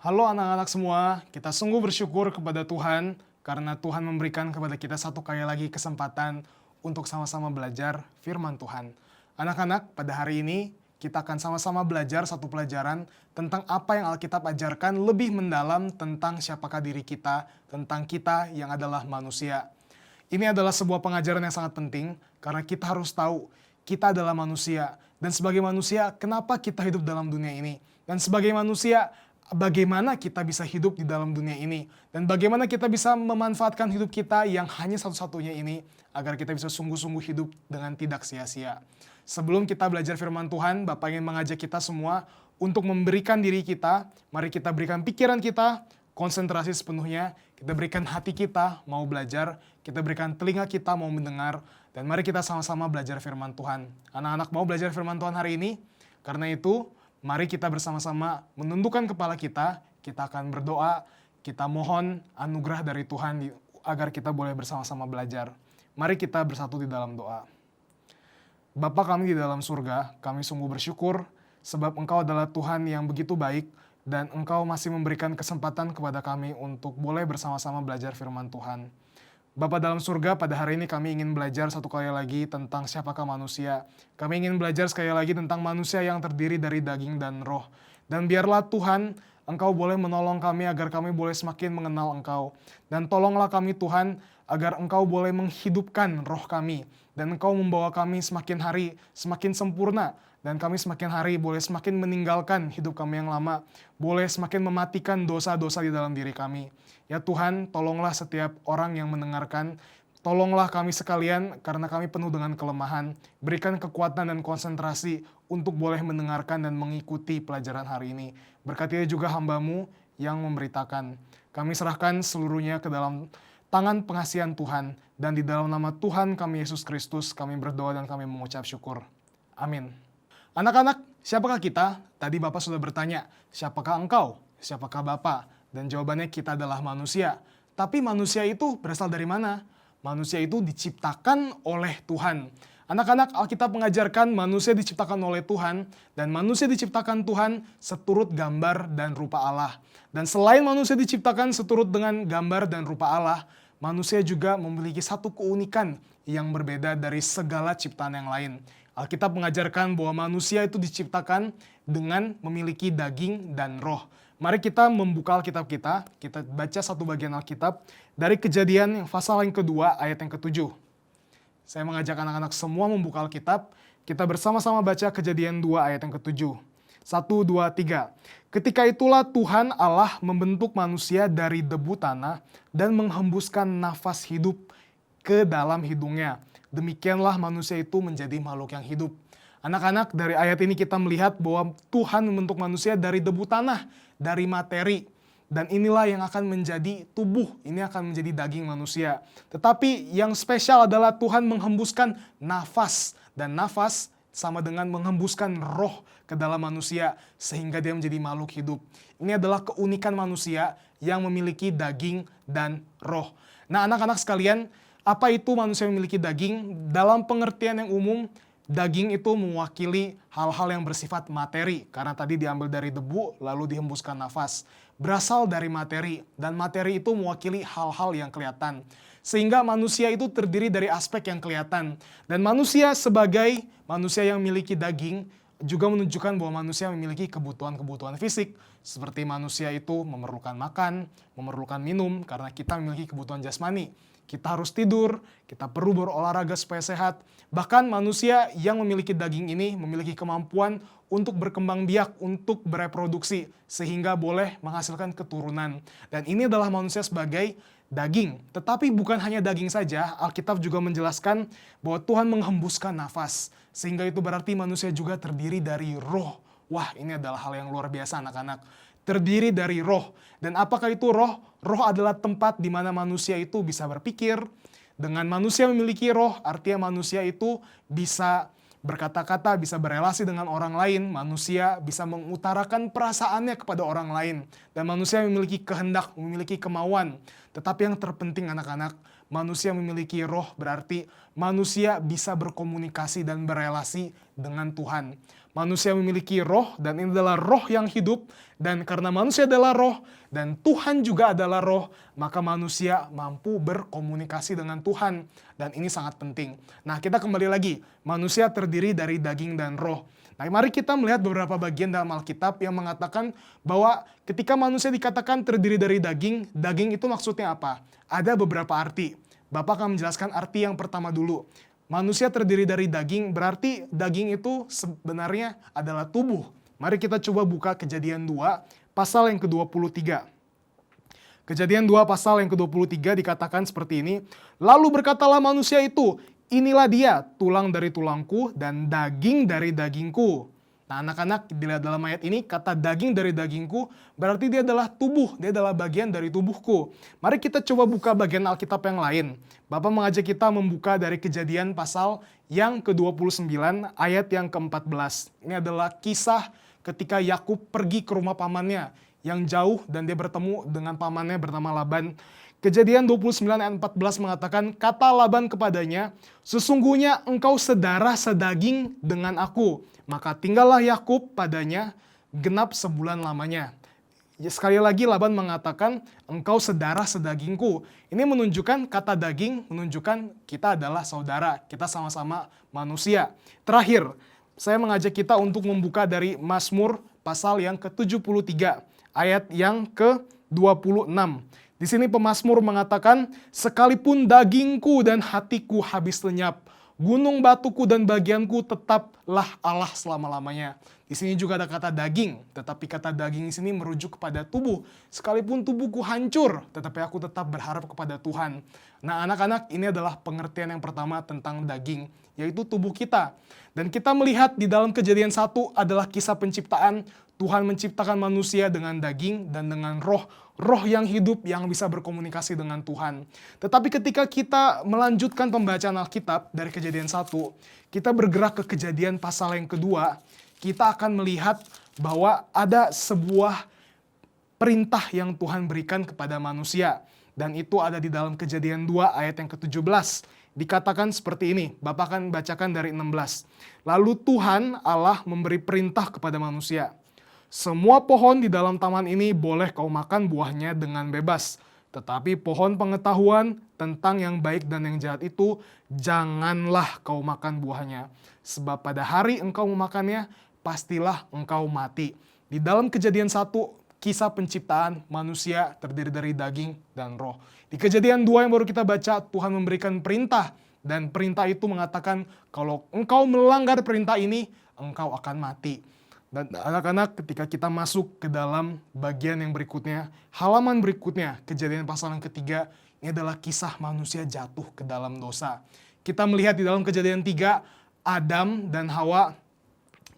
Halo anak-anak semua, kita sungguh bersyukur kepada Tuhan karena Tuhan memberikan kepada kita satu kali lagi kesempatan untuk sama-sama belajar firman Tuhan. Anak-anak, pada hari ini kita akan sama-sama belajar satu pelajaran tentang apa yang Alkitab ajarkan lebih mendalam tentang siapakah diri kita, tentang kita yang adalah manusia. Ini adalah sebuah pengajaran yang sangat penting karena kita harus tahu kita adalah manusia. Dan sebagai manusia, kenapa kita hidup dalam dunia ini? Dan sebagai manusia, bagaimana kita bisa hidup di dalam dunia ini? Dan bagaimana kita bisa memanfaatkan hidup kita yang hanya satu-satunya ini agar kita bisa sungguh-sungguh hidup dengan tidak sia-sia. Sebelum kita belajar firman Tuhan, Bapak ingin mengajak kita semua untuk memberikan diri kita. Mari kita berikan pikiran kita, konsentrasi sepenuhnya. Kita berikan hati kita mau belajar. Kita berikan telinga kita mau mendengar. Dan mari kita sama-sama belajar firman Tuhan. Anak-anak mau belajar firman Tuhan hari ini? Karena itu, mari kita bersama-sama menundukkan kepala kita akan berdoa, kita mohon anugerah dari Tuhan agar kita boleh bersama-sama belajar. Mari kita bersatu di dalam doa. Bapa kami di dalam surga, kami sungguh bersyukur sebab Engkau adalah Tuhan yang begitu baik dan Engkau masih memberikan kesempatan kepada kami untuk boleh bersama-sama belajar firman Tuhan. Bapa dalam surga, pada hari ini kami ingin belajar satu kali lagi tentang siapakah manusia. Kami ingin belajar sekali lagi tentang manusia yang terdiri dari daging dan roh. Dan biarlah Tuhan, Engkau boleh menolong kami agar kami boleh semakin mengenal Engkau. Dan tolonglah kami Tuhan, agar Engkau boleh menghidupkan roh kami. Dan Engkau membawa kami semakin hari semakin sempurna. Dan kami semakin hari boleh semakin meninggalkan hidup kami yang lama. Boleh semakin mematikan dosa-dosa di dalam diri kami. Ya Tuhan, tolonglah setiap orang yang mendengarkan. Tolonglah kami sekalian karena kami penuh dengan kelemahan. Berikan kekuatan dan konsentrasi untuk boleh mendengarkan dan mengikuti pelajaran hari ini. Berkati juga hamba-Mu yang memberitakan. Kami serahkan seluruhnya ke dalam tangan pengasihan Tuhan. Dan di dalam nama Tuhan kami Yesus Kristus, kami berdoa dan kami mengucap syukur. Amin. Anak-anak, siapakah kita? Tadi Bapak sudah bertanya, siapakah engkau? Siapakah Bapak? Dan jawabannya kita adalah manusia. Tapi manusia itu berasal dari mana? Manusia itu diciptakan oleh Tuhan. Anak-anak, Alkitab mengajarkan manusia diciptakan oleh Tuhan. Dan manusia diciptakan Tuhan seturut gambar dan rupa Allah. Dan selain manusia diciptakan seturut dengan gambar dan rupa Allah, manusia juga memiliki satu keunikan yang berbeda dari segala ciptaan yang lain. Alkitab mengajarkan bahwa manusia itu diciptakan dengan memiliki daging dan roh. Mari kita membuka Alkitab kita baca satu bagian Alkitab dari Kejadian yang pasal yang kedua ayat yang ke-7. Saya mengajak anak-anak semua membuka Alkitab, kita bersama-sama baca Kejadian 2 ayat yang ke-7. 1, 2, 3. Ketika itulah Tuhan Allah membentuk manusia dari debu tanah dan menghembuskan nafas hidup ke dalam hidungnya. Demikianlah manusia itu menjadi makhluk yang hidup. Anak-anak, dari ayat ini kita melihat bahwa Tuhan membentuk manusia dari debu tanah, dari materi. Dan inilah yang akan menjadi tubuh, ini akan menjadi daging manusia. Tetapi yang spesial adalah Tuhan menghembuskan nafas. Dan nafas sama dengan menghembuskan roh ke dalam manusia sehingga dia menjadi makhluk hidup. Ini adalah keunikan manusia yang memiliki daging dan roh. Nah anak-anak sekalian, apa itu manusia yang memiliki daging? Dalam pengertian yang umum, daging itu mewakili hal-hal yang bersifat materi. Karena tadi diambil dari debu, lalu dihembuskan nafas. Berasal dari materi, dan materi itu mewakili hal-hal yang kelihatan. Sehingga manusia itu terdiri dari aspek yang kelihatan. Dan manusia sebagai manusia yang memiliki daging, juga menunjukkan bahwa manusia memiliki kebutuhan-kebutuhan fisik. Seperti manusia itu memerlukan makan, memerlukan minum, karena kita memiliki kebutuhan jasmani. Kita harus tidur, kita perlu berolahraga supaya sehat. Bahkan manusia yang memiliki daging ini memiliki kemampuan untuk berkembang biak, untuk bereproduksi, sehingga boleh menghasilkan keturunan. Dan ini adalah manusia sebagai daging. Tetapi bukan hanya daging saja, Alkitab juga menjelaskan bahwa Tuhan menghembuskan nafas. Sehingga itu berarti manusia juga terdiri dari roh. Wah, ini adalah hal yang luar biasa anak-anak. Terdiri dari roh. Dan apakah itu roh? Roh adalah tempat di mana manusia itu bisa berpikir. Dengan manusia memiliki roh, artinya manusia itu bisa berkata-kata, bisa berelasi dengan orang lain. Manusia bisa mengutarakan perasaannya kepada orang lain. Dan manusia memiliki kehendak, memiliki kemauan. Tetapi yang terpenting anak-anak, manusia memiliki roh berarti manusia bisa berkomunikasi dan berelasi dengan Tuhan. Manusia memiliki roh dan ini adalah roh yang hidup. Dan karena manusia adalah roh dan Tuhan juga adalah roh, maka manusia mampu berkomunikasi dengan Tuhan. Dan ini sangat penting. Nah, kita kembali lagi. Manusia terdiri dari daging dan roh. Nah, mari kita melihat beberapa bagian dalam Alkitab yang mengatakan bahwa ketika manusia dikatakan terdiri dari daging, daging itu maksudnya apa? Ada beberapa arti. Bapak akan menjelaskan arti yang pertama dulu. Manusia terdiri dari daging, berarti daging itu sebenarnya adalah tubuh. Mari kita coba buka Kejadian 2, pasal yang ke-23. Kejadian 2 pasal yang ke-23 dikatakan seperti ini. Lalu berkatalah manusia itu, inilah dia, tulang dari tulangku dan daging dari dagingku. Nah, anak-anak, dilihat dalam ayat ini, kata daging dari dagingku, berarti dia adalah tubuh, dia adalah bagian dari tubuhku. Mari kita coba buka bagian Alkitab yang lain. Bapak mengajak kita membuka dari Kejadian pasal yang ke-29, ayat yang ke-14. Ini adalah kisah ketika Yakub pergi ke rumah pamannya yang jauh dan dia bertemu dengan pamannya bernama Laban. Kejadian 29 ayat 14 mengatakan, kata Laban kepadanya, sesungguhnya engkau sedarah sedaging dengan aku. Maka tinggallah Yakub padanya genap sebulan lamanya. Sekali lagi Laban mengatakan, engkau sedarah sedagingku. Ini menunjukkan kata daging, menunjukkan kita adalah saudara. Kita sama-sama manusia. Terakhir, saya mengajak kita untuk membuka dari Mazmur pasal yang ke-73. Ayat yang ke-26. Di sini pemazmur mengatakan, sekalipun dagingku dan hatiku habis lenyap, gunung batuku dan bagianku tetaplah Allah selama-lamanya. Di sini juga ada kata daging, tetapi kata daging di sini merujuk kepada tubuh. Sekalipun tubuhku hancur, tetapi aku tetap berharap kepada Tuhan. Nah, anak-anak, ini adalah pengertian yang pertama tentang daging, yaitu tubuh kita. Dan kita melihat di dalam Kejadian 1 adalah kisah penciptaan. Tuhan menciptakan manusia dengan daging dan dengan roh. Roh yang hidup yang bisa berkomunikasi dengan Tuhan. Tetapi ketika kita melanjutkan pembacaan Alkitab dari Kejadian 1, kita bergerak ke Kejadian pasal yang kedua, kita akan melihat bahwa ada sebuah perintah yang Tuhan berikan kepada manusia. Dan itu ada di dalam Kejadian 2 ayat yang ke-17. Dikatakan seperti ini, Bapak akan bacakan dari 16. Lalu Tuhan Allah memberi perintah kepada manusia. Semua pohon di dalam taman ini boleh kau makan buahnya dengan bebas. Tetapi pohon pengetahuan tentang yang baik dan yang jahat itu, janganlah kau makan buahnya. Sebab pada hari engkau memakannya, pastilah engkau mati. Di dalam Kejadian 1, kisah penciptaan manusia terdiri dari daging dan roh. Di Kejadian 2 yang baru kita baca, Tuhan memberikan perintah. Dan perintah itu mengatakan, kalau engkau melanggar perintah ini, engkau akan mati. Dan anak-anak, ketika kita masuk ke dalam bagian yang berikutnya, halaman berikutnya, Kejadian pasal yang ketiga, ini adalah kisah manusia jatuh ke dalam dosa. Kita melihat di dalam Kejadian 3, Adam dan Hawa,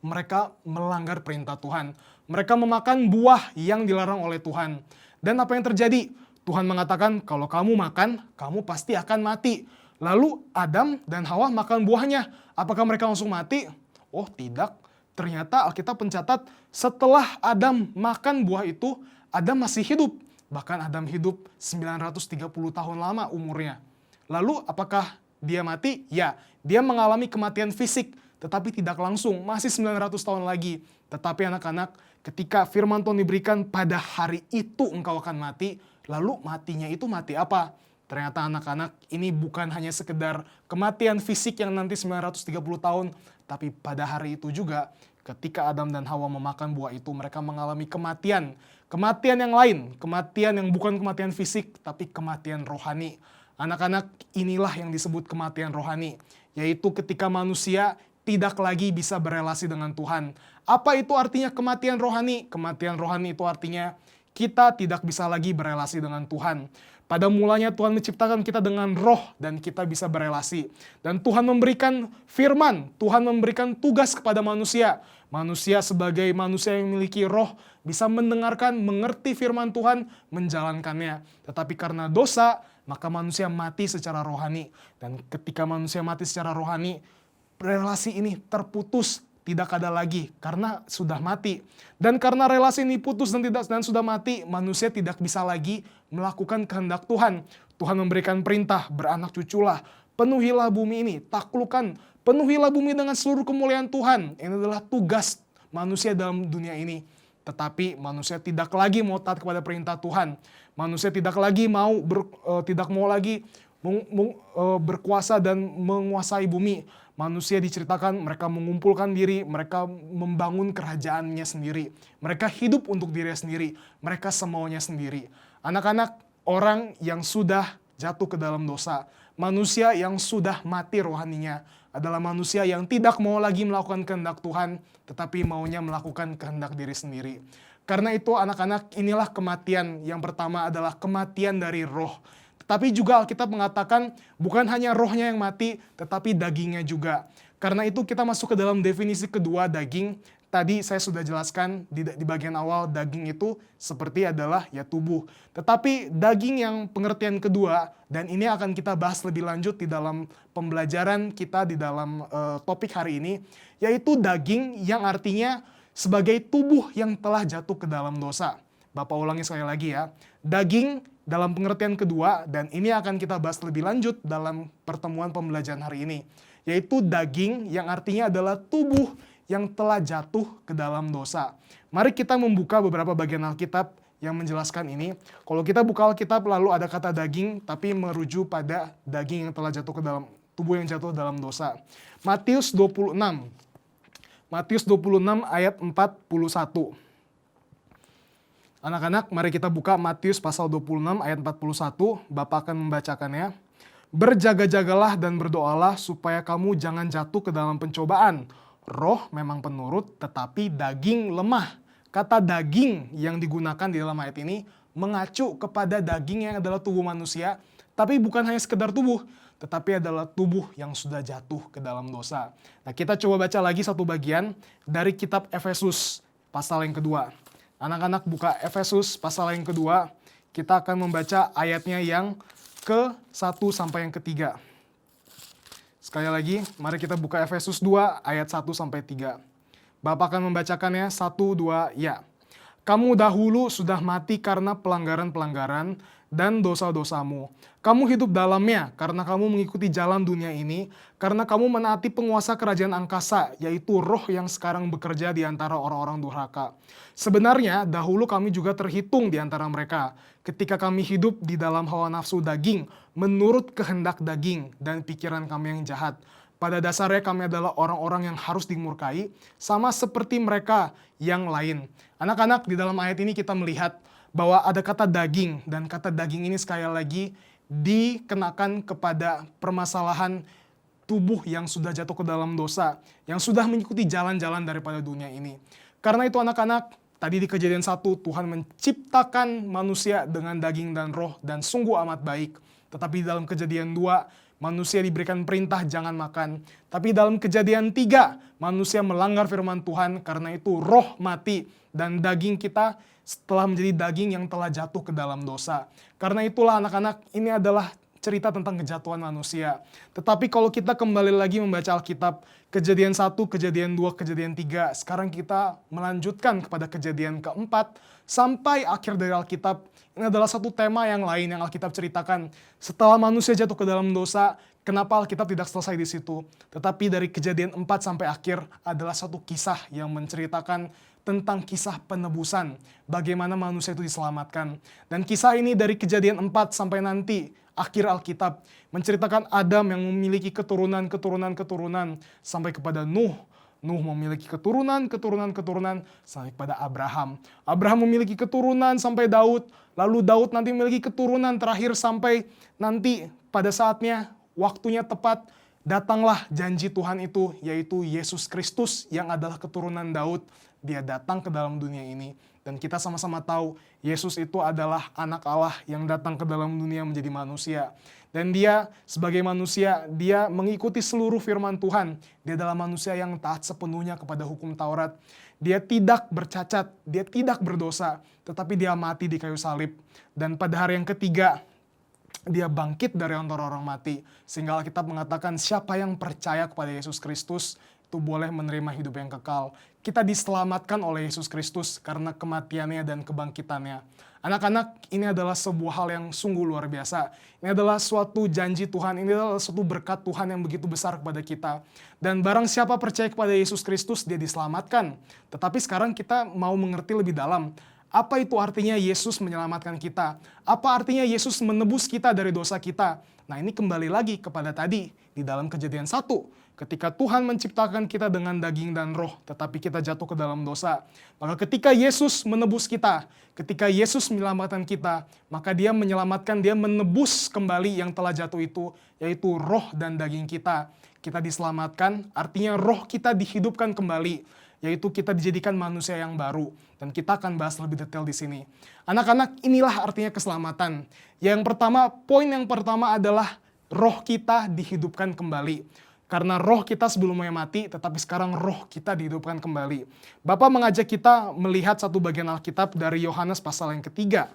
mereka melanggar perintah Tuhan. Mereka memakan buah yang dilarang oleh Tuhan. Dan apa yang terjadi? Tuhan mengatakan, kalau kamu makan, kamu pasti akan mati. Lalu Adam dan Hawa makan buahnya. Apakah mereka langsung mati? Oh, tidak. Ternyata Alkitab mencatat setelah Adam makan buah itu, Adam masih hidup. Bahkan Adam hidup 930 tahun lama umurnya. Lalu apakah dia mati? Ya, dia mengalami kematian fisik, tetapi tidak langsung, masih 900 tahun lagi. Tetapi anak-anak, ketika firman Tuhan diberikan pada hari itu engkau akan mati, lalu matinya itu mati apa? Ternyata anak-anak, ini bukan hanya sekedar kematian fisik yang nanti 930 tahun, tapi pada hari itu juga, ketika Adam dan Hawa memakan buah itu, mereka mengalami kematian. Kematian yang lain, kematian yang bukan kematian fisik, tapi kematian rohani. Anak-anak, inilah yang disebut kematian rohani, yaitu ketika manusia tidak lagi bisa berelasi dengan Tuhan. Apa itu artinya kematian rohani? Kematian rohani itu artinya kita tidak bisa lagi berelasi dengan Tuhan. Pada mulanya Tuhan menciptakan kita dengan roh dan kita bisa berelasi. Dan Tuhan memberikan firman, Tuhan memberikan tugas kepada manusia. Manusia sebagai manusia yang memiliki roh bisa mendengarkan, mengerti firman Tuhan, menjalankannya. Tetapi karena dosa, maka manusia mati secara rohani. Dan ketika manusia mati secara rohani, relasi ini terputus. Tidak ada lagi karena sudah mati. Dan karena relasi ini putus dan sudah mati, manusia tidak bisa lagi melakukan kehendak Tuhan. Tuhan memberikan perintah, beranak cuculah, penuhilah bumi ini, taklukkan, penuhilah bumi dengan seluruh kemuliaan Tuhan. Ini adalah tugas manusia dalam dunia ini. Tetapi manusia tidak lagi mau taat kepada perintah Tuhan. Manusia tidak lagi mau berkuasa dan menguasai bumi. Manusia diceritakan mereka mengumpulkan diri, mereka membangun kerajaannya sendiri. Mereka hidup untuk dirinya sendiri, mereka semaunya sendiri. Anak-anak, orang yang sudah jatuh ke dalam dosa, manusia yang sudah mati rohaninya, adalah manusia yang tidak mau lagi melakukan kehendak Tuhan, tetapi maunya melakukan kehendak diri sendiri. Karena itu anak-anak, inilah kematian. Yang pertama adalah kematian dari roh. Tetapi juga Alkitab mengatakan bukan hanya rohnya yang mati, tetapi dagingnya juga. Karena itu kita masuk ke dalam definisi kedua daging. Tadi saya sudah jelaskan di bagian awal, daging itu seperti adalah ya tubuh. Tetapi daging yang pengertian kedua, dan ini akan kita bahas lebih lanjut di dalam pembelajaran kita di dalam topik hari ini, yaitu daging yang artinya sebagai tubuh yang telah jatuh ke dalam dosa. Bapak ulangi sekali lagi ya, daging dalam pengertian kedua, dan ini akan kita bahas lebih lanjut dalam pertemuan pembelajaran hari ini, yaitu daging yang artinya adalah tubuh yang telah jatuh ke dalam dosa. Mari kita membuka beberapa bagian Alkitab yang menjelaskan ini. Kalau kita buka Alkitab lalu ada kata daging, tapi merujuk pada daging yang telah jatuh ke dalam tubuh yang jatuh dalam dosa. Matius 26. Matius 26 ayat 41. Anak-anak, mari kita buka Matius pasal 26 ayat 41. Bapak akan membacakannya. Berjaga-jagalah dan berdoalah supaya kamu jangan jatuh ke dalam pencobaan. Roh memang penurut, tetapi daging lemah. Kata daging yang digunakan di dalam ayat ini mengacu kepada daging yang adalah tubuh manusia, tapi bukan hanya sekedar tubuh, tetapi adalah tubuh yang sudah jatuh ke dalam dosa. Nah, kita coba baca lagi satu bagian dari kitab Efesus pasal yang kedua. Anak-anak buka Efesus pasal yang kedua, kita akan membaca ayatnya yang ke-1 sampai yang ke-3. Sekali lagi, mari kita buka Efesus 2 ayat 1 sampai 3. Bapak akan membacakannya 1, 2, ya. Kamu dahulu sudah mati karena pelanggaran-pelanggaran dan dosa-dosamu. Kamu hidup dalamnya karena kamu mengikuti jalan dunia ini, karena kamu menaati penguasa kerajaan angkasa, yaitu roh yang sekarang bekerja di antara orang-orang durhaka. Sebenarnya, dahulu kami juga terhitung di antara mereka, ketika kami hidup di dalam hawa nafsu daging, menurut kehendak daging dan pikiran kami yang jahat. Pada dasarnya kami adalah orang-orang yang harus dimurkai, sama seperti mereka yang lain. Anak-anak, di dalam ayat ini kita melihat bahwa ada kata daging, dan kata daging ini sekali lagi dikenakan kepada permasalahan tubuh yang sudah jatuh ke dalam dosa, yang sudah mengikuti jalan-jalan daripada dunia ini. Karena itu anak-anak, tadi di Kejadian 1, Tuhan menciptakan manusia dengan daging dan roh, dan sungguh amat baik. Tetapi di dalam Kejadian 2, manusia diberikan perintah jangan makan. Tapi dalam Kejadian 3, manusia melanggar firman Tuhan, karena itu roh mati, dan daging kita setelah menjadi daging yang telah jatuh ke dalam dosa. Karena itulah anak-anak, ini adalah cerita tentang kejatuhan manusia. Tetapi kalau kita kembali lagi membaca Alkitab, Kejadian 1, Kejadian 2, Kejadian 3, sekarang kita melanjutkan kepada Kejadian keempat, sampai akhir dari Alkitab. Ini adalah satu tema yang lain yang Alkitab ceritakan. Setelah manusia jatuh ke dalam dosa, kenapa Alkitab tidak selesai di situ? Tetapi dari Kejadian 4 sampai akhir adalah satu kisah yang menceritakan tentang kisah penebusan, bagaimana manusia itu diselamatkan. Dan kisah ini dari Kejadian 4 sampai nanti, akhir Alkitab, menceritakan Adam yang memiliki keturunan sampai kepada Nuh. Nuh memiliki keturunan sampai kepada Abraham. Abraham memiliki keturunan sampai Daud, lalu Daud nanti memiliki keturunan terakhir sampai nanti pada saatnya, waktunya tepat, datanglah janji Tuhan itu, yaitu Yesus Kristus yang adalah keturunan Daud. Dia datang ke dalam dunia ini. Dan kita sama-sama tahu, Yesus itu adalah anak Allah yang datang ke dalam dunia menjadi manusia. Dan dia sebagai manusia, dia mengikuti seluruh firman Tuhan. Dia adalah manusia yang taat sepenuhnya kepada hukum Taurat. Dia tidak bercacat, dia tidak berdosa, tetapi dia mati di kayu salib. Dan pada hari yang ketiga, dia bangkit dari antara orang mati. Sehingga Alkitab mengatakan siapa yang percaya kepada Yesus Kristus itu boleh menerima hidup yang kekal. kita diselamatkan oleh Yesus Kristus karena kematiannya dan kebangkitannya. Anak-anak, ini adalah sebuah hal yang sungguh luar biasa. Ini adalah suatu janji Tuhan, ini adalah suatu berkat Tuhan yang begitu besar kepada kita. Dan barang siapa percaya kepada Yesus Kristus, dia diselamatkan. Tetapi sekarang kita mau mengerti lebih dalam, apa itu artinya Yesus menyelamatkan kita? Apa artinya Yesus menebus kita dari dosa kita? Nah, ini kembali lagi kepada tadi, di dalam Kejadian 1. Ketika Tuhan menciptakan kita dengan daging dan roh, tetapi kita jatuh ke dalam dosa. Maka ketika Yesus menebus kita, ketika Yesus menyelamatkan kita, maka dia menyelamatkan, dia menebus kembali yang telah jatuh itu, yaitu roh dan daging kita. Kita diselamatkan, artinya roh kita dihidupkan kembali, yaitu kita dijadikan manusia yang baru. Dan kita akan bahas lebih detail di sini. Anak-anak, inilah artinya keselamatan. Yang pertama, poin yang pertama adalah roh kita dihidupkan kembali. Karena roh kita sebelumnya mati, tetapi sekarang roh kita dihidupkan kembali. Bapak mengajak kita melihat satu bagian Alkitab dari Yohanes pasal yang ketiga.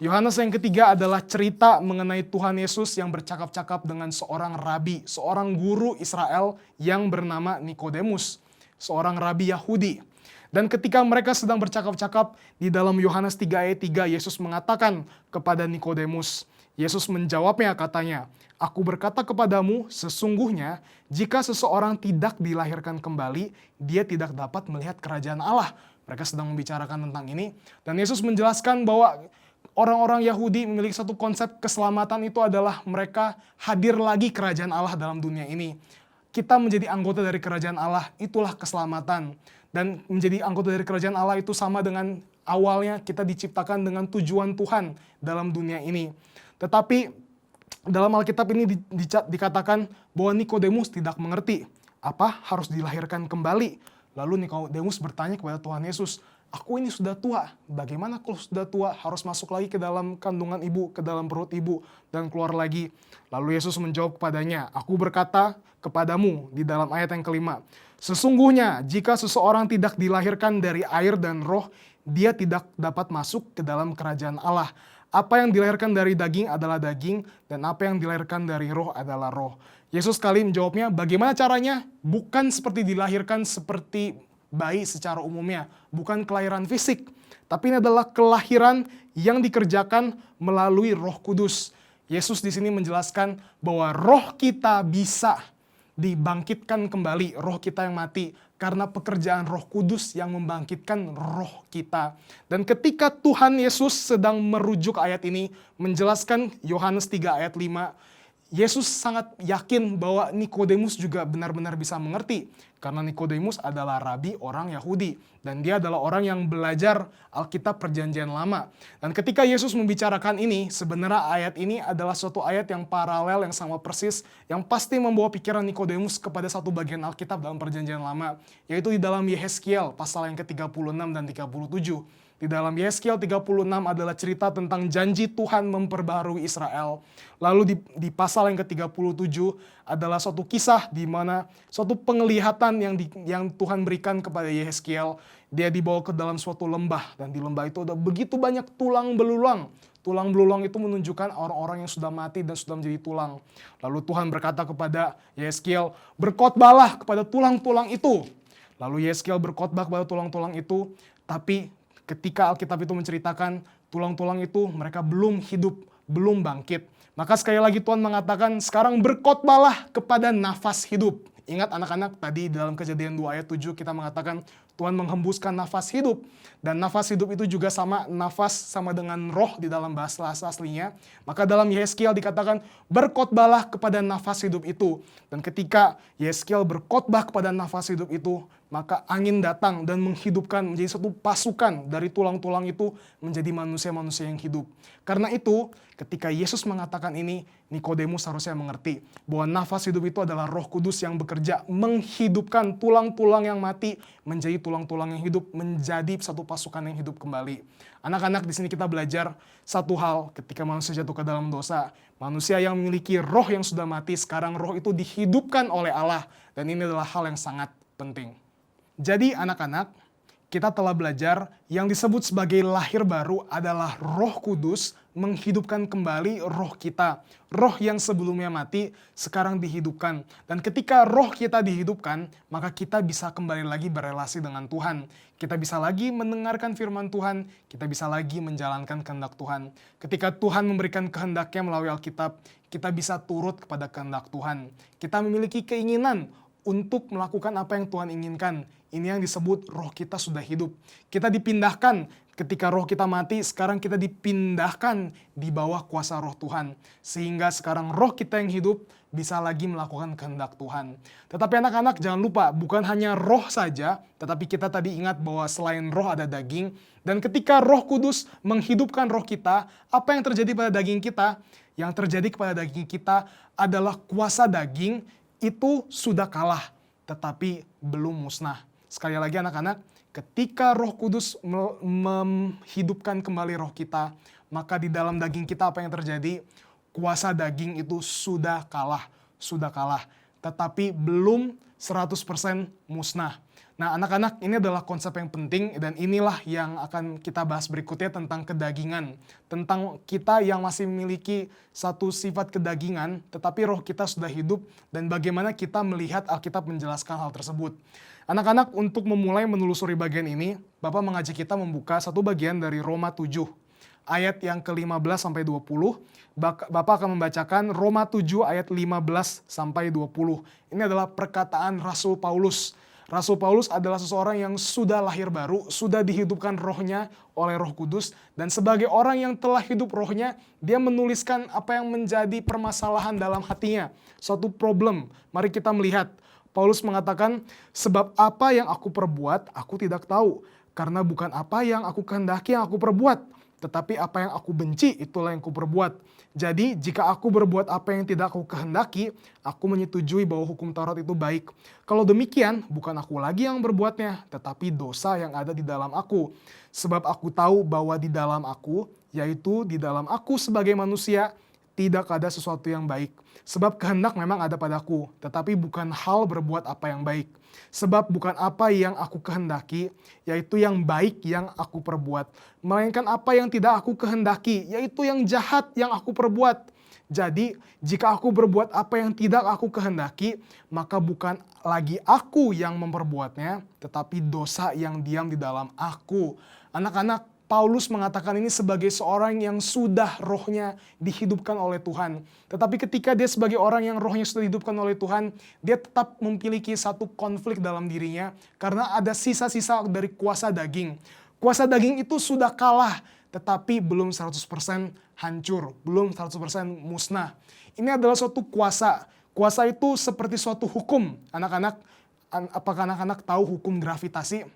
Yohanes yang ketiga adalah cerita mengenai Tuhan Yesus yang bercakap-cakap dengan seorang rabi, seorang guru Israel yang bernama Nikodemus, seorang rabi Yahudi. Dan ketika mereka sedang bercakap-cakap, di dalam Yohanes 3 ayat 3, Yesus mengatakan kepada Nikodemus, Yesus menjawabnya katanya, "Aku berkata kepadamu, sesungguhnya jika seseorang tidak dilahirkan kembali, dia tidak dapat melihat kerajaan Allah." Mereka sedang membicarakan tentang ini. Dan Yesus menjelaskan bahwa orang-orang Yahudi memiliki satu konsep keselamatan itu adalah mereka hadir lagi kerajaan Allah dalam dunia ini. Kita menjadi anggota dari kerajaan Allah, itulah keselamatan. Dan menjadi anggota dari kerajaan Allah itu sama dengan awalnya kita diciptakan dengan tujuan Tuhan dalam dunia ini. Tetapi dalam Alkitab ini dikatakan bahwa Nikodemus tidak mengerti apa harus dilahirkan kembali. Lalu Nikodemus bertanya kepada Tuhan Yesus, "Aku ini sudah tua, bagaimana kalau sudah tua harus masuk lagi ke dalam kandungan ibu, ke dalam perut ibu, dan keluar lagi?" Lalu Yesus menjawab kepadanya, "Aku berkata kepadamu," di dalam ayat yang kelima, "sesungguhnya jika seseorang tidak dilahirkan dari air dan roh, dia tidak dapat masuk ke dalam kerajaan Allah. Apa yang dilahirkan dari daging adalah daging, dan apa yang dilahirkan dari roh adalah roh." Yesus sekali menjawabnya, bagaimana caranya? Bukan seperti dilahirkan seperti bayi secara umumnya, bukan kelahiran fisik, tapi ini adalah kelahiran yang dikerjakan melalui Roh Kudus. Yesus di sini menjelaskan bahwa roh kita bisa dibangkitkan kembali, roh kita yang mati, karena pekerjaan Roh Kudus yang membangkitkan roh kita. Dan ketika Tuhan Yesus sedang merujuk ayat ini, menjelaskan Yohanes 3 ayat 5, Yesus sangat yakin bahwa Nikodemus juga benar-benar bisa mengerti. Karena Nikodemus adalah rabi orang Yahudi. Dan dia adalah orang yang belajar Alkitab Perjanjian Lama. Dan ketika Yesus membicarakan ini, sebenarnya ayat ini adalah suatu ayat yang paralel, yang sama persis, yang pasti membawa pikiran Nikodemus kepada satu bagian Alkitab dalam Perjanjian Lama. Yaitu di dalam Yehezkiel, pasal yang ke-36 dan 37. Di dalam Yehezkiel 36 adalah cerita tentang janji Tuhan memperbaharui Israel. Lalu di pasal yang ke-37 adalah suatu kisah di mana suatu penglihatan yang Tuhan berikan kepada Yehezkiel. Dia dibawa ke dalam suatu lembah, dan di lembah itu ada begitu banyak tulang belulang. Tulang belulang itu menunjukkan orang-orang yang sudah mati dan sudah menjadi tulang. Lalu Tuhan berkata kepada Yehezkiel, "Berkhotbahlah kepada tulang-tulang itu." Lalu Yehezkiel berkhotbah kepada tulang-tulang itu, tapi ketika Alkitab itu menceritakan tulang-tulang itu mereka belum hidup, belum bangkit. Maka sekali lagi Tuhan mengatakan, sekarang berkhotbahlah kepada nafas hidup. Ingat anak-anak, tadi dalam Kejadian 2 ayat 7 kita mengatakan Tuhan menghembuskan nafas hidup. Dan nafas hidup itu juga nafas sama dengan roh di dalam bahasa aslinya. Maka dalam Yehezkiel dikatakan, berkhotbahlah kepada nafas hidup itu. Dan ketika Yehezkiel berkhotbah kepada nafas hidup itu, maka angin datang dan menghidupkan menjadi satu pasukan dari tulang-tulang itu menjadi manusia-manusia yang hidup. Karena itu, ketika Yesus mengatakan ini, Nikodemus harusnya mengerti bahwa nafas hidup itu adalah Roh Kudus yang bekerja menghidupkan tulang-tulang yang mati menjadi tulang-tulang yang hidup, menjadi satu pasukan yang hidup kembali. Anak-anak, di sini kita belajar satu hal, ketika manusia jatuh ke dalam dosa, manusia yang memiliki roh yang sudah mati, sekarang roh itu dihidupkan oleh Allah, dan ini adalah hal yang sangat penting. Jadi anak-anak, kita telah belajar yang disebut sebagai lahir baru adalah Roh Kudus menghidupkan kembali roh kita. Roh yang sebelumnya mati sekarang dihidupkan. Dan ketika roh kita dihidupkan, maka kita bisa kembali lagi berelasi dengan Tuhan. Kita bisa lagi mendengarkan firman Tuhan, kita bisa lagi menjalankan kehendak Tuhan. Ketika Tuhan memberikan kehendaknya melalui Alkitab, kita bisa turut kepada kehendak Tuhan. Kita memiliki keinginan untuk melakukan apa yang Tuhan inginkan. Ini yang disebut roh kita sudah hidup. Kita dipindahkan ketika roh kita mati, sekarang kita dipindahkan di bawah kuasa roh Tuhan. Sehingga sekarang roh kita yang hidup bisa lagi melakukan kehendak Tuhan. Tetapi anak-anak jangan lupa, bukan hanya roh saja, tetapi kita tadi ingat bahwa selain roh ada daging. Dan ketika Roh Kudus menghidupkan roh kita, apa yang terjadi pada daging kita? Yang terjadi kepada daging kita adalah kuasa daging itu sudah kalah, tetapi belum musnah. Sekali lagi anak-anak, ketika Roh Kudus menghidupkan kembali roh kita, maka di dalam daging kita apa yang terjadi? Kuasa daging itu sudah kalah, tetapi belum 100% musnah. Nah anak-anak, ini adalah konsep yang penting dan inilah yang akan kita bahas berikutnya tentang kedagingan. Tentang kita yang masih memiliki satu sifat kedagingan, tetapi roh kita sudah hidup dan bagaimana kita melihat Alkitab menjelaskan hal tersebut. Anak-anak, untuk memulai menelusuri bagian ini, Bapak mengajak kita membuka satu bagian dari Roma 7. Ayat yang ke-15 sampai 20. Bapak akan membacakan Roma 7 ayat 15 sampai 20. Ini adalah perkataan Rasul Paulus. Rasul Paulus adalah seseorang yang sudah lahir baru, sudah dihidupkan rohnya oleh Roh Kudus, dan sebagai orang yang telah hidup rohnya, dia menuliskan apa yang menjadi permasalahan dalam hatinya, suatu problem. Mari kita melihat. Paulus mengatakan, sebab apa yang aku perbuat, aku tidak tahu. Karena bukan apa yang aku kehendaki yang aku perbuat, tetapi apa yang aku benci, itulah yang aku perbuat. Jadi, jika aku berbuat apa yang tidak aku kehendaki, aku menyetujui bahwa hukum Taurat itu baik. Kalau demikian, bukan aku lagi yang berbuatnya, tetapi dosa yang ada di dalam aku. Sebab aku tahu bahwa di dalam aku, yaitu di dalam aku sebagai manusia, tidak ada sesuatu yang baik. Sebab kehendak memang ada padaku, tetapi bukan hal berbuat apa yang baik. Sebab bukan apa yang aku kehendaki, yaitu yang baik yang aku perbuat. Melainkan apa yang tidak aku kehendaki, yaitu yang jahat yang aku perbuat. Jadi, jika aku berbuat apa yang tidak aku kehendaki, maka bukan lagi aku yang memperbuatnya, tetapi dosa yang diam di dalam aku. Anak-anak, Paulus mengatakan ini sebagai seorang yang sudah rohnya dihidupkan oleh Tuhan. Tetapi ketika dia sebagai orang yang rohnya sudah dihidupkan oleh Tuhan, dia tetap memiliki satu konflik dalam dirinya karena ada sisa-sisa dari kuasa daging. Kuasa daging itu sudah kalah, tetapi belum 100% hancur, belum 100% musnah. Ini adalah suatu kuasa. Kuasa itu seperti suatu hukum. Anak-anak, apakah anak-anak tahu hukum gravitasi?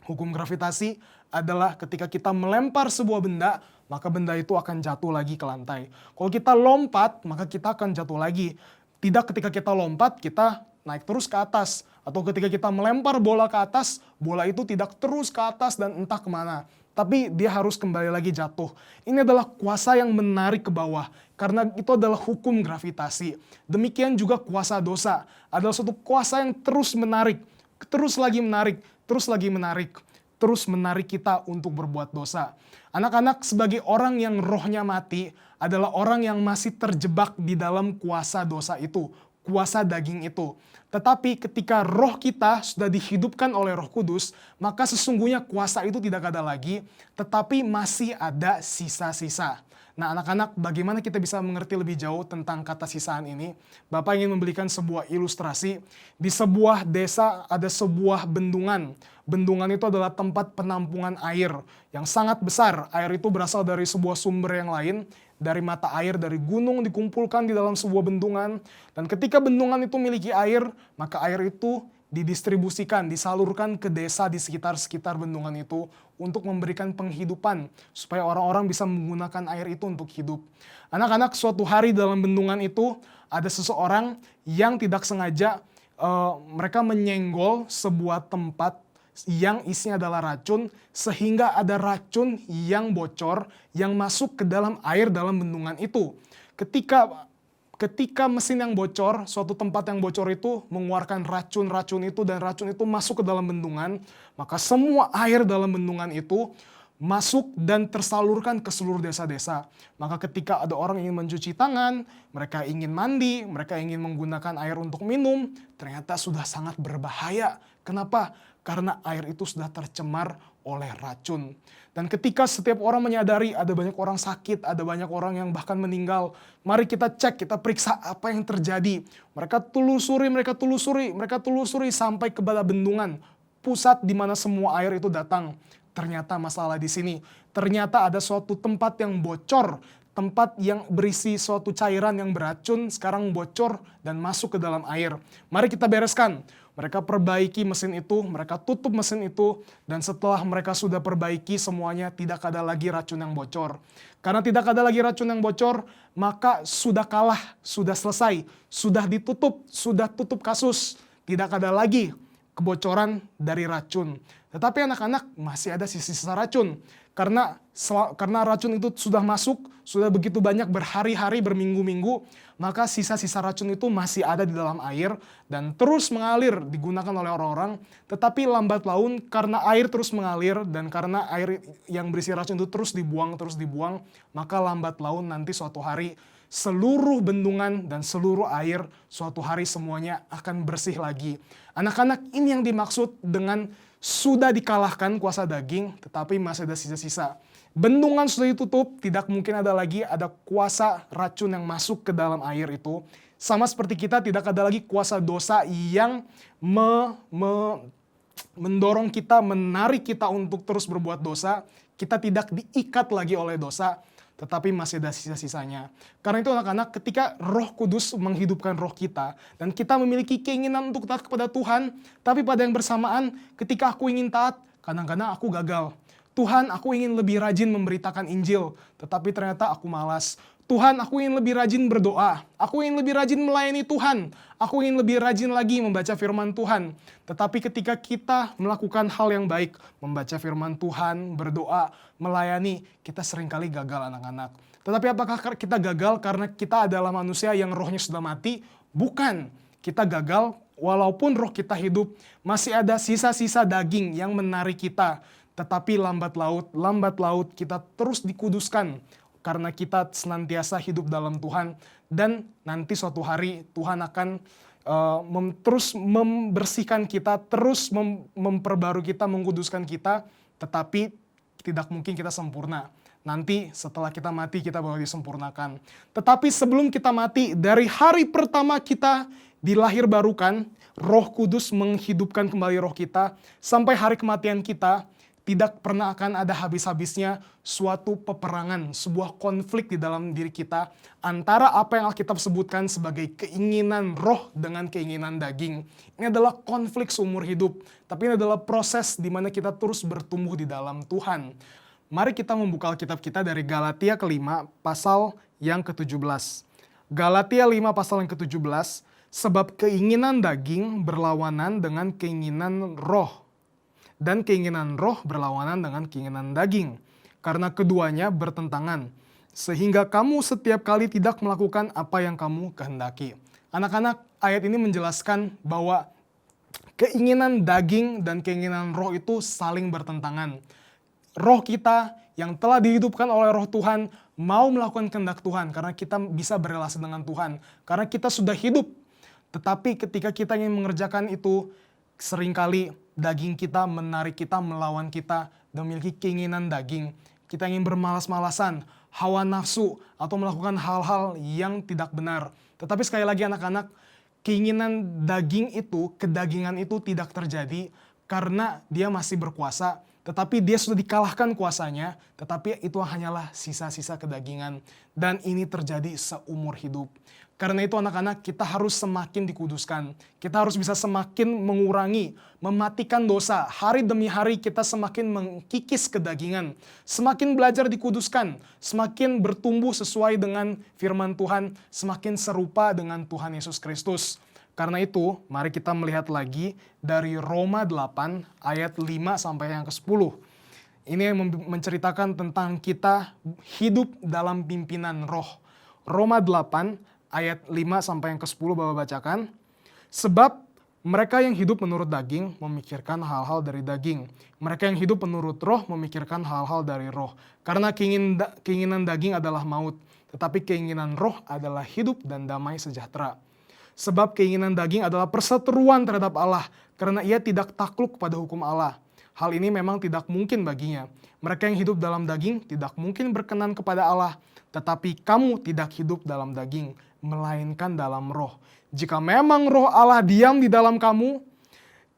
Hukum gravitasi adalah ketika kita melempar sebuah benda, maka benda itu akan jatuh lagi ke lantai. Kalau kita lompat, maka kita akan jatuh lagi. Tidak ketika kita lompat, kita naik terus ke atas. Atau ketika kita melempar bola ke atas, bola itu tidak terus ke atas dan entah kemana. Tapi dia harus kembali lagi jatuh. Ini adalah kuasa yang menarik ke bawah. Karena itu adalah hukum gravitasi. Demikian juga kuasa dosa. Adalah suatu kuasa yang terus menarik. Terus lagi menarik. Terus menarik kita untuk berbuat dosa. Anak-anak, sebagai orang yang rohnya mati adalah orang yang masih terjebak di dalam kuasa dosa itu, kuasa daging itu. Tetapi ketika roh kita sudah dihidupkan oleh Roh Kudus, maka sesungguhnya kuasa itu tidak ada lagi, tetapi masih ada sisa-sisa. Nah anak-anak, bagaimana kita bisa mengerti lebih jauh tentang kata sisaan ini? Bapak ingin memberikan sebuah ilustrasi. Di sebuah desa ada sebuah bendungan. Bendungan itu adalah tempat penampungan air yang sangat besar. Air itu berasal dari sebuah sumber yang lain. Dari mata air, dari gunung dikumpulkan di dalam sebuah bendungan. Dan ketika bendungan itu memiliki air, maka air itu didistribusikan, disalurkan ke desa di sekitar bendungan itu untuk memberikan penghidupan supaya orang-orang bisa menggunakan air itu untuk hidup. Anak-anak, suatu hari dalam bendungan itu ada seseorang yang tidak sengaja mereka menyenggol sebuah tempat yang isinya adalah racun, sehingga ada racun yang bocor yang masuk ke dalam air dalam bendungan itu. Ketika ketika mesin yang bocor, suatu tempat yang bocor itu mengeluarkan racun-racun itu dan racun itu masuk ke dalam bendungan, maka semua air dalam bendungan itu masuk dan tersalurkan ke seluruh desa-desa. Maka ketika ada orang ingin mencuci tangan, mereka ingin mandi, mereka ingin menggunakan air untuk minum, ternyata sudah sangat berbahaya. Kenapa? Karena air itu sudah tercemar oleh racun. Dan ketika setiap orang menyadari ada banyak orang sakit, ada banyak orang yang bahkan meninggal, mari kita cek, kita periksa apa yang terjadi. Mereka telusuri sampai kepada bendungan, pusat di mana semua air itu datang. Ternyata masalah di sini. Ternyata ada suatu tempat yang bocor, tempat yang berisi suatu cairan yang beracun, sekarang bocor dan masuk ke dalam air. Mari kita bereskan. Mereka perbaiki mesin itu, mereka tutup mesin itu, dan setelah mereka sudah perbaiki semuanya, tidak ada lagi racun yang bocor. Karena tidak ada lagi racun yang bocor, maka sudah kalah, sudah selesai, sudah ditutup, sudah tutup kasus. Tidak ada lagi kebocoran dari racun. Tetapi anak-anak masih ada sisa-sisa racun. Karena racun itu sudah masuk, sudah begitu banyak berhari-hari, berminggu-minggu, maka sisa-sisa racun itu masih ada di dalam air dan terus mengalir digunakan oleh orang-orang. Tetapi lambat laun karena air terus mengalir dan karena air yang berisi racun itu terus dibuang, maka lambat laun nanti suatu hari seluruh bendungan dan seluruh air suatu hari semuanya akan bersih lagi. Anak-anak, ini yang dimaksud dengan sudah dikalahkan kuasa daging, tetapi masih ada sisa-sisa. Bendungan sudah ditutup, tidak mungkin ada lagi ada kuasa racun yang masuk ke dalam air itu. Sama seperti kita, tidak ada lagi kuasa dosa yang mendorong kita, menarik kita untuk terus berbuat dosa. Kita tidak diikat lagi oleh dosa, tetapi masih ada sisa-sisanya. Karena itu anak-anak, ketika Roh Kudus menghidupkan roh kita, dan kita memiliki keinginan untuk taat kepada Tuhan, tapi pada yang bersamaan, ketika aku ingin taat, kadang-kadang aku gagal. Tuhan, aku ingin lebih rajin memberitakan Injil, tetapi ternyata aku malas. Tuhan, aku ingin lebih rajin berdoa. Aku ingin lebih rajin melayani Tuhan. Aku ingin lebih rajin lagi membaca firman Tuhan. Tetapi ketika kita melakukan hal yang baik, membaca firman Tuhan, berdoa, melayani, kita seringkali gagal anak-anak. Tetapi apakah kita gagal karena kita adalah manusia yang rohnya sudah mati? Bukan. Kita gagal walaupun roh kita hidup, masih ada sisa-sisa daging yang menarik kita. Tetapi lambat laut kita terus dikuduskan karena kita senantiasa hidup dalam Tuhan. Dan nanti suatu hari Tuhan akan terus membersihkan kita, terus memperbarui kita, mengkuduskan kita. Tetapi tidak mungkin kita sempurna. Nanti setelah kita mati kita baru disempurnakan. Tetapi sebelum kita mati, dari hari pertama kita dilahirbarukan, Roh Kudus menghidupkan kembali roh kita. Sampai hari kematian kita, tidak pernah akan ada habis-habisnya suatu peperangan, sebuah konflik di dalam diri kita antara apa yang Alkitab sebutkan sebagai keinginan roh dengan keinginan daging. Ini adalah konflik seumur hidup, tapi ini adalah proses di mana kita terus bertumbuh di dalam Tuhan. Mari kita membuka Alkitab kita dari Galatia ke-5 pasal yang ke-17. Galatia 5 pasal yang ke-17, sebab keinginan daging berlawanan dengan keinginan roh, dan keinginan roh berlawanan dengan keinginan daging. Karena keduanya bertentangan. Sehingga kamu setiap kali tidak melakukan apa yang kamu kehendaki. Anak-anak, ayat ini menjelaskan bahwa keinginan daging dan keinginan roh itu saling bertentangan. Roh kita yang telah dihidupkan oleh roh Tuhan mau melakukan kehendak Tuhan. Karena kita bisa berrelasi dengan Tuhan. Karena kita sudah hidup. Tetapi ketika kita ingin mengerjakan itu, seringkali daging kita menarik kita, melawan kita, dan memiliki keinginan daging. Kita ingin bermalas-malasan, hawa nafsu, atau melakukan hal-hal yang tidak benar. Tetapi sekali lagi anak-anak, keinginan daging itu, kedagingan itu tidak terjadi karena dia masih berkuasa. Tetapi dia sudah dikalahkan kuasanya, tetapi itu hanyalah sisa-sisa kedagingan. Dan ini terjadi seumur hidup. Karena itu anak-anak, kita harus semakin dikuduskan. Kita harus bisa semakin mengurangi, mematikan dosa. Hari demi hari kita semakin mengkikis kedagingan. Semakin belajar dikuduskan, semakin bertumbuh sesuai dengan firman Tuhan, semakin serupa dengan Tuhan Yesus Kristus. Karena itu, mari kita melihat lagi dari Roma 8 ayat 5 sampai yang ke-10. Ini yang menceritakan tentang kita hidup dalam pimpinan roh. Roma 8 ayat 5 sampai yang ke-10 Bapak bacakan. Sebab mereka yang hidup menurut daging memikirkan hal-hal dari daging. Mereka yang hidup menurut roh memikirkan hal-hal dari roh. Karena keinginan daging adalah maut, tetapi keinginan roh adalah hidup dan damai sejahtera. Sebab keinginan daging adalah perseteruan terhadap Allah, karena ia tidak takluk kepada hukum Allah. Hal ini memang tidak mungkin baginya. Mereka yang hidup dalam daging tidak mungkin berkenan kepada Allah, tetapi kamu tidak hidup dalam daging, melainkan dalam roh. Jika memang roh Allah diam di dalam kamu,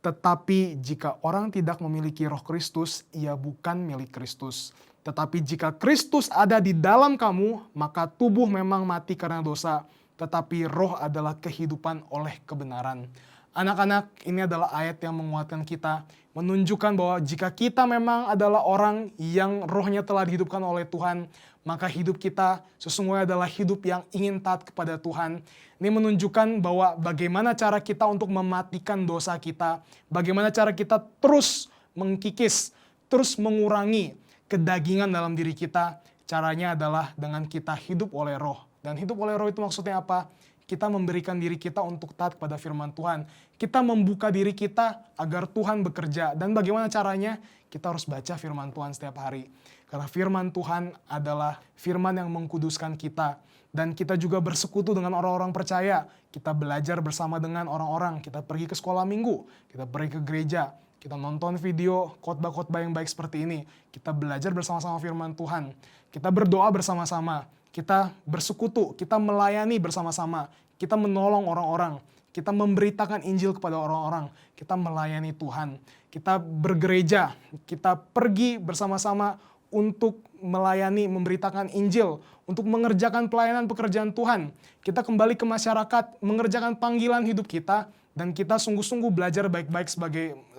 tetapi jika orang tidak memiliki roh Kristus, ia bukan milik Kristus. Tetapi jika Kristus ada di dalam kamu, maka tubuh memang mati karena dosa, tetapi roh adalah kehidupan oleh kebenaran. Anak-anak, ini adalah ayat yang menguatkan kita, menunjukkan bahwa jika kita memang adalah orang yang rohnya telah dihidupkan oleh Tuhan, maka hidup kita sesungguhnya adalah hidup yang ingin taat kepada Tuhan. Ini menunjukkan bahwa bagaimana cara kita untuk mematikan dosa kita, bagaimana cara kita terus mengkikis, terus mengurangi kedagingan dalam diri kita. Caranya adalah dengan kita hidup oleh roh. Dan hidup oleh roh itu maksudnya apa? Kita memberikan diri kita untuk taat kepada firman Tuhan. Kita membuka diri kita agar Tuhan bekerja. Dan bagaimana caranya? Kita harus baca firman Tuhan setiap hari. Karena firman Tuhan adalah firman yang mengkuduskan kita. Dan kita juga bersekutu dengan orang-orang percaya. Kita belajar bersama dengan orang-orang. Kita pergi ke sekolah minggu. Kita pergi ke gereja. Kita nonton video khotbah-khotbah yang baik seperti ini. Kita belajar bersama-sama firman Tuhan. Kita berdoa bersama-sama. Kita bersekutu, kita melayani bersama-sama, kita menolong orang-orang, kita memberitakan Injil kepada orang-orang, kita melayani Tuhan, kita bergereja, kita pergi bersama-sama untuk melayani, memberitakan Injil, untuk mengerjakan pelayanan pekerjaan Tuhan. Kita kembali ke masyarakat, mengerjakan panggilan hidup kita, dan kita sungguh-sungguh belajar baik-baik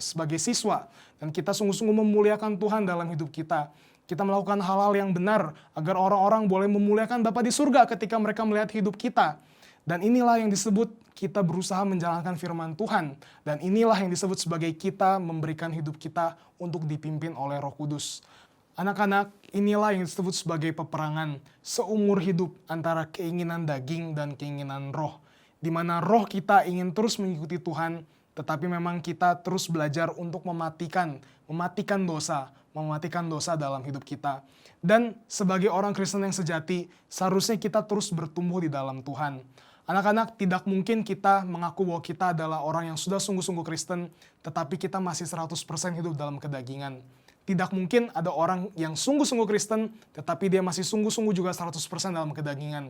sebagai siswa, dan kita sungguh-sungguh memuliakan Tuhan dalam hidup kita. Kita melakukan hal-hal yang benar agar orang-orang boleh memuliakan Bapa di surga ketika mereka melihat hidup kita. Dan inilah yang disebut kita berusaha menjalankan firman Tuhan. Dan inilah yang disebut sebagai kita memberikan hidup kita untuk dipimpin oleh Roh Kudus. Anak-anak, inilah yang disebut sebagai peperangan seumur hidup antara keinginan daging dan keinginan roh. Di mana roh kita ingin terus mengikuti Tuhan, tetapi memang kita terus belajar untuk mematikan dosa dalam hidup kita. Dan sebagai orang Kristen yang sejati, seharusnya kita terus bertumbuh di dalam Tuhan. Anak-anak, tidak mungkin kita mengaku bahwa kita adalah orang yang sudah sungguh-sungguh Kristen, tetapi kita masih 100% hidup dalam kedagingan. Tidak mungkin ada orang yang sungguh-sungguh Kristen, tetapi dia masih sungguh-sungguh juga 100% dalam kedagingan.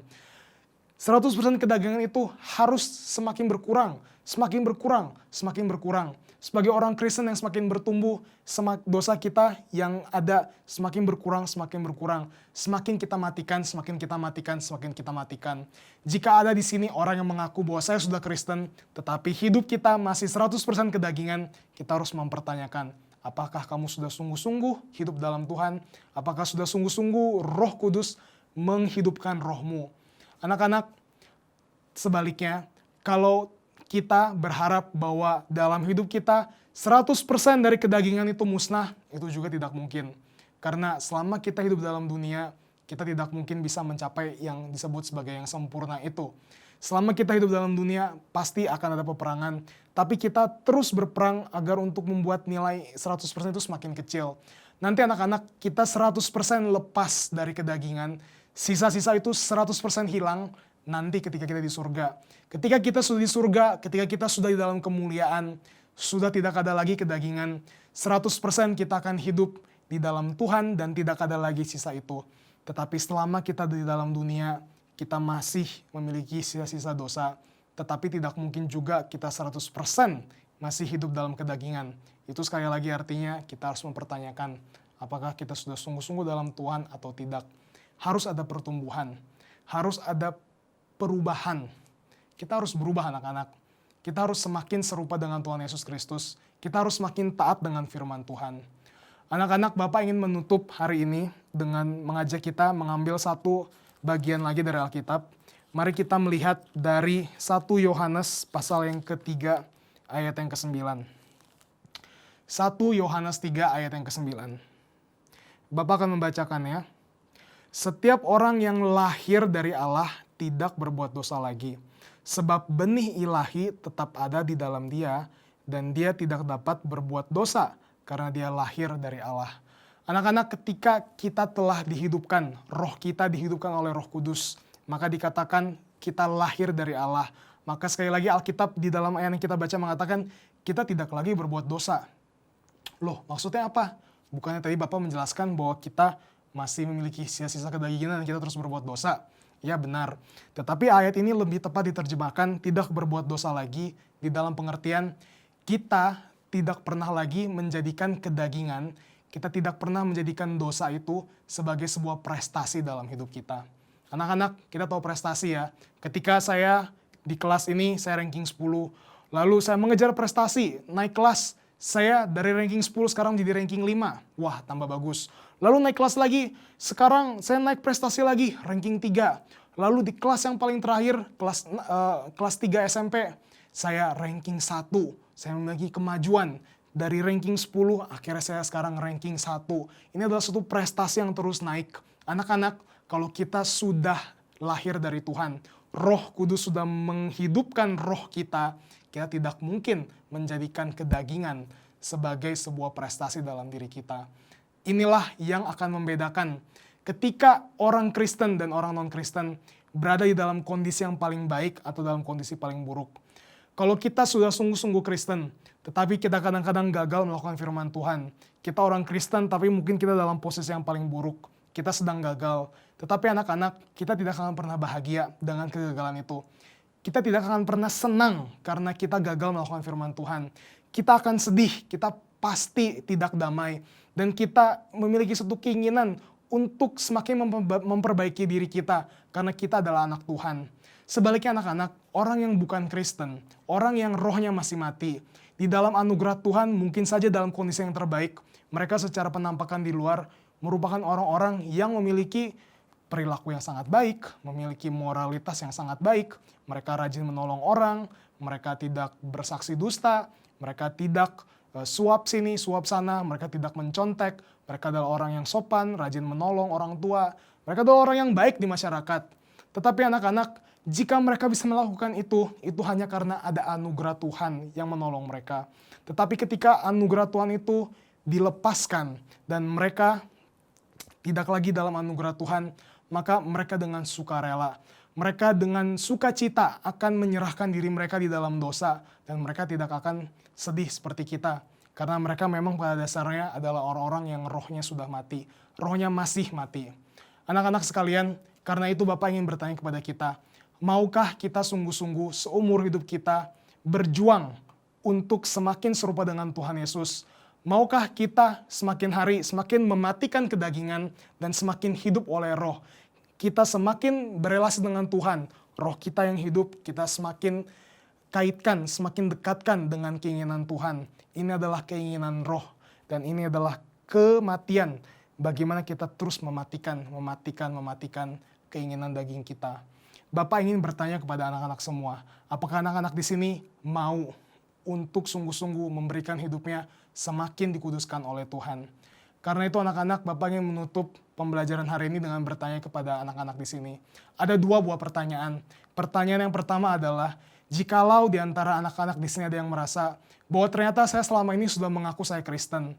100% kedagingan itu harus semakin berkurang, semakin berkurang, semakin berkurang. Sebagai orang Kristen yang semakin bertumbuh, dosa kita yang ada semakin berkurang, semakin berkurang. Semakin kita matikan, semakin kita matikan, semakin kita matikan. Jika ada di sini orang yang mengaku bahwa saya sudah Kristen, tetapi hidup kita masih 100% kedagingan, kita harus mempertanyakan, apakah kamu sudah sungguh-sungguh hidup dalam Tuhan? Apakah sudah sungguh-sungguh Roh Kudus menghidupkan rohmu? Anak-anak, sebaliknya, kalau kita berharap bahwa dalam hidup kita 100% dari kedagingan itu musnah, itu juga tidak mungkin. Karena selama kita hidup dalam dunia, kita tidak mungkin bisa mencapai yang disebut sebagai yang sempurna itu. Selama kita hidup dalam dunia, pasti akan ada peperangan. Tapi kita terus berperang agar untuk membuat nilai 100% itu semakin kecil. Nanti anak-anak, kita 100% lepas dari kedagingan. Sisa-sisa itu 100% hilang nanti ketika kita di surga. Ketika kita sudah di surga, ketika kita sudah di dalam kemuliaan, sudah tidak ada lagi kedagingan, 100% kita akan hidup di dalam Tuhan dan tidak ada lagi sisa itu. Tetapi selama kita di dalam dunia, kita masih memiliki sisa-sisa dosa, tetapi tidak mungkin juga kita 100% masih hidup dalam kedagingan. Itu sekali lagi artinya kita harus mempertanyakan apakah kita sudah sungguh-sungguh dalam Tuhan atau tidak. Harus ada pertumbuhan, harus ada perubahan. Kita harus berubah anak-anak. Kita harus semakin serupa dengan Tuhan Yesus Kristus. Kita harus semakin taat dengan firman Tuhan. Anak-anak, Bapak ingin menutup hari ini dengan mengajak kita mengambil satu bagian lagi dari Alkitab. Mari kita melihat dari 1 Yohanes pasal yang ketiga ayat yang ke-9. 1 Yohanes 3 ayat yang ke-9. Bapak akan membacakannya. Setiap orang yang lahir dari Allah tidak berbuat dosa lagi. Sebab benih ilahi tetap ada di dalam dia, dan dia tidak dapat berbuat dosa karena dia lahir dari Allah. Anak-anak, ketika kita telah dihidupkan, roh kita dihidupkan oleh Roh Kudus, maka dikatakan kita lahir dari Allah. Maka sekali lagi Alkitab di dalam ayat yang kita baca mengatakan kita tidak lagi berbuat dosa. Loh, maksudnya apa? Bukannya tadi Bapak menjelaskan bahwa kita masih memiliki sisa-sisa kedagingan dan kita terus berbuat dosa? Ya benar, tetapi ayat ini lebih tepat diterjemahkan tidak berbuat dosa lagi di dalam pengertian kita tidak pernah lagi menjadikan kedagingan, kita tidak pernah menjadikan dosa itu sebagai sebuah prestasi dalam hidup kita. Anak-anak, kita tahu prestasi ya, ketika saya di kelas ini saya ranking 10, lalu saya mengejar prestasi, naik kelas, saya dari ranking 10 sekarang jadi ranking 5, wah tambah bagus. Lalu naik kelas lagi, sekarang saya naik prestasi lagi, ranking 3. Lalu di kelas yang paling terakhir, kelas 3 SMP, saya ranking 1. Saya memiliki kemajuan dari ranking 10, akhirnya saya sekarang ranking 1. Ini adalah suatu prestasi yang terus naik. Anak-anak, kalau kita sudah lahir dari Tuhan, Roh Kudus sudah menghidupkan roh kita, kita tidak mungkin menjadikan kedagingan sebagai sebuah prestasi dalam diri kita. Inilah yang akan membedakan ketika orang Kristen dan orang non-Kristen berada di dalam kondisi yang paling baik atau dalam kondisi paling buruk. Kalau kita sudah sungguh-sungguh Kristen, tetapi kita kadang-kadang gagal melakukan firman Tuhan. Kita orang Kristen tapi mungkin kita dalam posisi yang paling buruk. Kita sedang gagal. Tetapi anak-anak, kita tidak akan pernah bahagia dengan kegagalan itu. Kita tidak akan pernah senang karena kita gagal melakukan firman Tuhan. Kita akan sedih, kita pasti tidak damai. Dan kita memiliki satu keinginan untuk semakin memperbaiki diri kita karena kita adalah anak Tuhan. Sebaliknya anak-anak, orang yang bukan Kristen, orang yang rohnya masih mati, di dalam anugerah Tuhan mungkin saja dalam kondisi yang terbaik, mereka secara penampakan di luar merupakan orang-orang yang memiliki perilaku yang sangat baik, memiliki moralitas yang sangat baik, mereka rajin menolong orang, mereka tidak bersaksi dusta, mereka tidak suap sini, suap sana, mereka tidak mencontek, mereka adalah orang yang sopan, rajin menolong orang tua, mereka adalah orang yang baik di masyarakat. Tetapi anak-anak, jika mereka bisa melakukan itu hanya karena ada anugerah Tuhan yang menolong mereka. Tetapi ketika anugerah Tuhan itu dilepaskan dan mereka tidak lagi dalam anugerah Tuhan, maka mereka dengan sukarela, mereka dengan sukacita akan menyerahkan diri mereka di dalam dosa dan mereka tidak akan sedih seperti kita. Karena mereka memang pada dasarnya adalah orang-orang yang rohnya sudah mati, rohnya masih mati. Anak-anak sekalian, karena itu Bapak ingin bertanya kepada kita, maukah kita sungguh-sungguh seumur hidup kita berjuang untuk semakin serupa dengan Tuhan Yesus? Maukah kita semakin hari semakin mematikan kedagingan dan semakin hidup oleh roh? Kita semakin berelasi dengan Tuhan, roh kita yang hidup, kita semakin kaitkan, semakin dekatkan dengan keinginan Tuhan. Ini adalah keinginan roh dan ini adalah kematian. Bagaimana kita terus mematikan keinginan daging kita. Bapak ingin bertanya kepada anak-anak semua, apakah anak-anak di sini mau untuk sungguh-sungguh memberikan hidupnya semakin dikuduskan oleh Tuhan? Karena itu anak-anak, Bapak ingin menutup pembelajaran hari ini dengan bertanya kepada anak-anak di sini. Ada dua buah pertanyaan. Pertanyaan yang pertama adalah, jikalau di antara anak-anak di sini ada yang merasa bahwa ternyata saya selama ini sudah mengaku saya Kristen,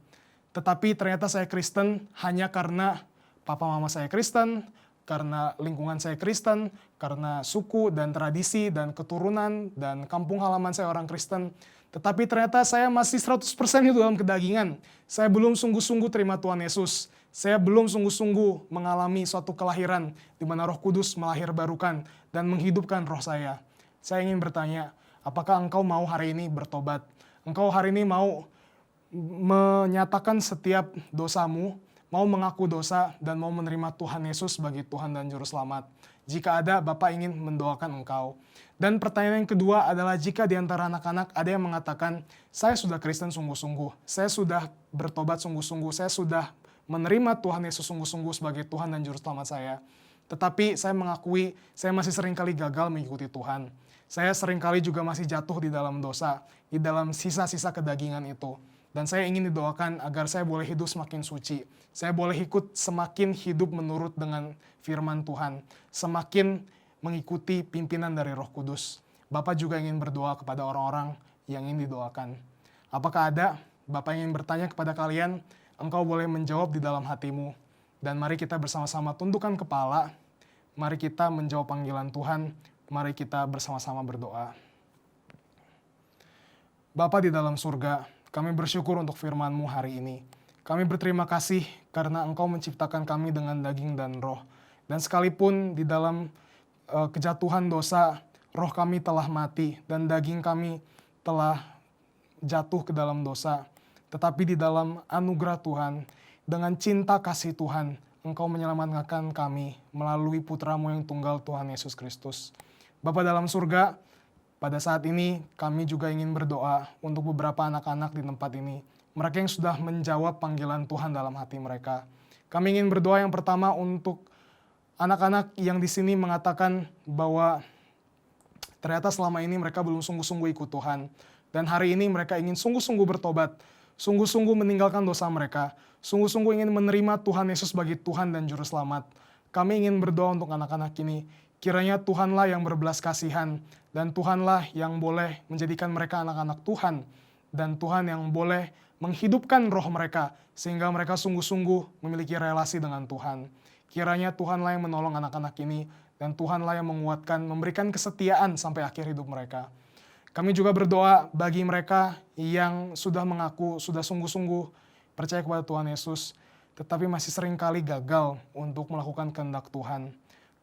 tetapi ternyata saya Kristen hanya karena papa mama saya Kristen, karena lingkungan saya Kristen, karena suku dan tradisi dan keturunan dan kampung halaman saya orang Kristen, tetapi ternyata saya masih 100% hidup dalam kedagingan. Saya belum sungguh-sungguh terima Tuhan Yesus. Saya belum sungguh-sungguh mengalami suatu kelahiran di mana Roh Kudus melahirbarukan dan menghidupkan roh saya. Saya ingin bertanya, apakah engkau mau hari ini bertobat? Engkau hari ini mau menyatakan setiap dosamu, mau mengaku dosa, dan mau menerima Tuhan Yesus sebagai Tuhan dan Juru Selamat? Jika ada, Bapak ingin mendoakan engkau. Dan pertanyaan yang kedua adalah jika di antara anak-anak ada yang mengatakan, saya sudah Kristen sungguh-sungguh, saya sudah bertobat sungguh-sungguh, saya sudah menerima Tuhan Yesus sungguh-sungguh sebagai Tuhan dan Juru Selamat saya. Tetapi saya mengakui, saya masih seringkali gagal mengikuti Tuhan. Saya seringkali juga masih jatuh di dalam dosa, di dalam sisa-sisa kedagingan itu. Dan saya ingin didoakan agar saya boleh hidup semakin suci. Saya boleh ikut semakin hidup menurut dengan firman Tuhan. Semakin mengikuti pimpinan dari Roh Kudus. Bapak juga ingin berdoa kepada orang-orang yang ingin didoakan. Apakah ada? Bapak ingin bertanya kepada kalian, engkau boleh menjawab di dalam hatimu. Dan mari kita bersama-sama tundukkan kepala, mari kita menjawab panggilan Tuhan, mari kita bersama-sama berdoa. Bapa di dalam surga, kami bersyukur untuk firman-Mu hari ini. Kami berterima kasih karena Engkau menciptakan kami dengan daging dan roh. Dan sekalipun di dalam kejatuhan dosa, roh kami telah mati dan daging kami telah jatuh ke dalam dosa. Tetapi di dalam anugerah Tuhan, dengan cinta kasih Tuhan, Engkau menyelamatkan kami melalui Putra-Mu yang tunggal Tuhan Yesus Kristus. Bapa dalam surga, pada saat ini kami juga ingin berdoa untuk beberapa anak-anak di tempat ini. Mereka yang sudah menjawab panggilan Tuhan dalam hati mereka. Kami ingin berdoa yang pertama untuk anak-anak yang di sini mengatakan bahwa ternyata selama ini mereka belum sungguh-sungguh ikut Tuhan. Dan hari ini mereka ingin sungguh-sungguh bertobat, sungguh-sungguh meninggalkan dosa mereka, sungguh-sungguh ingin menerima Tuhan Yesus sebagai Tuhan dan Juru Selamat. Kami ingin berdoa untuk anak-anak ini. Kiranya Tuhanlah yang berbelas kasihan, dan Tuhanlah yang boleh menjadikan mereka anak-anak Tuhan, dan Tuhan yang boleh menghidupkan roh mereka, sehingga mereka sungguh-sungguh memiliki relasi dengan Tuhan. Kiranya Tuhanlah yang menolong anak-anak ini, dan Tuhanlah yang menguatkan, memberikan kesetiaan sampai akhir hidup mereka. Kami juga berdoa bagi mereka yang sudah mengaku, sudah sungguh-sungguh percaya kepada Tuhan Yesus, tetapi masih seringkali gagal untuk melakukan kehendak Tuhan.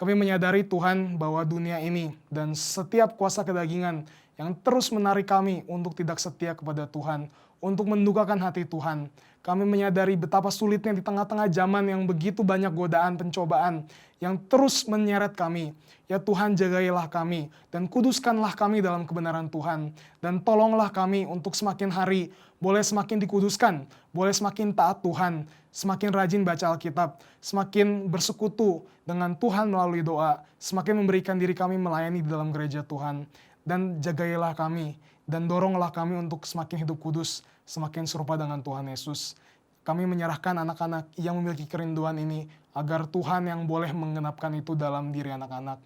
Kami menyadari Tuhan bahwa dunia ini dan setiap kuasa kedagingan yang terus menarik kami untuk tidak setia kepada Tuhan, untuk mendukakan hati Tuhan. Kami menyadari betapa sulitnya di tengah-tengah zaman yang begitu banyak godaan, pencobaan yang terus menyeret kami. Ya Tuhan, jagailah kami dan kuduskanlah kami dalam kebenaran Tuhan. Dan tolonglah kami untuk semakin hari boleh semakin dikuduskan, boleh semakin taat Tuhan, semakin rajin baca Alkitab, semakin bersekutu dengan Tuhan melalui doa, semakin memberikan diri kami melayani di dalam gereja Tuhan. Dan jagailah kami, dan doronglah kami untuk semakin hidup kudus, semakin serupa dengan Tuhan Yesus. Kami menyerahkan anak-anak yang memiliki kerinduan ini, agar Tuhan yang boleh menggenapkan itu dalam diri anak-anak.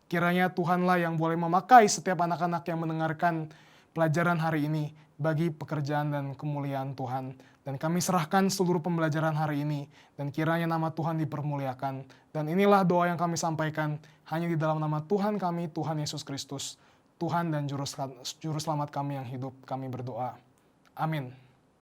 Kiranya Tuhanlah yang boleh memakai setiap anak-anak yang mendengarkan pelajaran hari ini bagi pekerjaan dan kemuliaan Tuhan. Dan kami serahkan seluruh pembelajaran hari ini, dan kiranya nama Tuhan dipermuliakan. Dan inilah doa yang kami sampaikan hanya di dalam nama Tuhan kami, Tuhan Yesus Kristus, Tuhan dan Juru Selamat kami yang hidup, kami berdoa. Amin.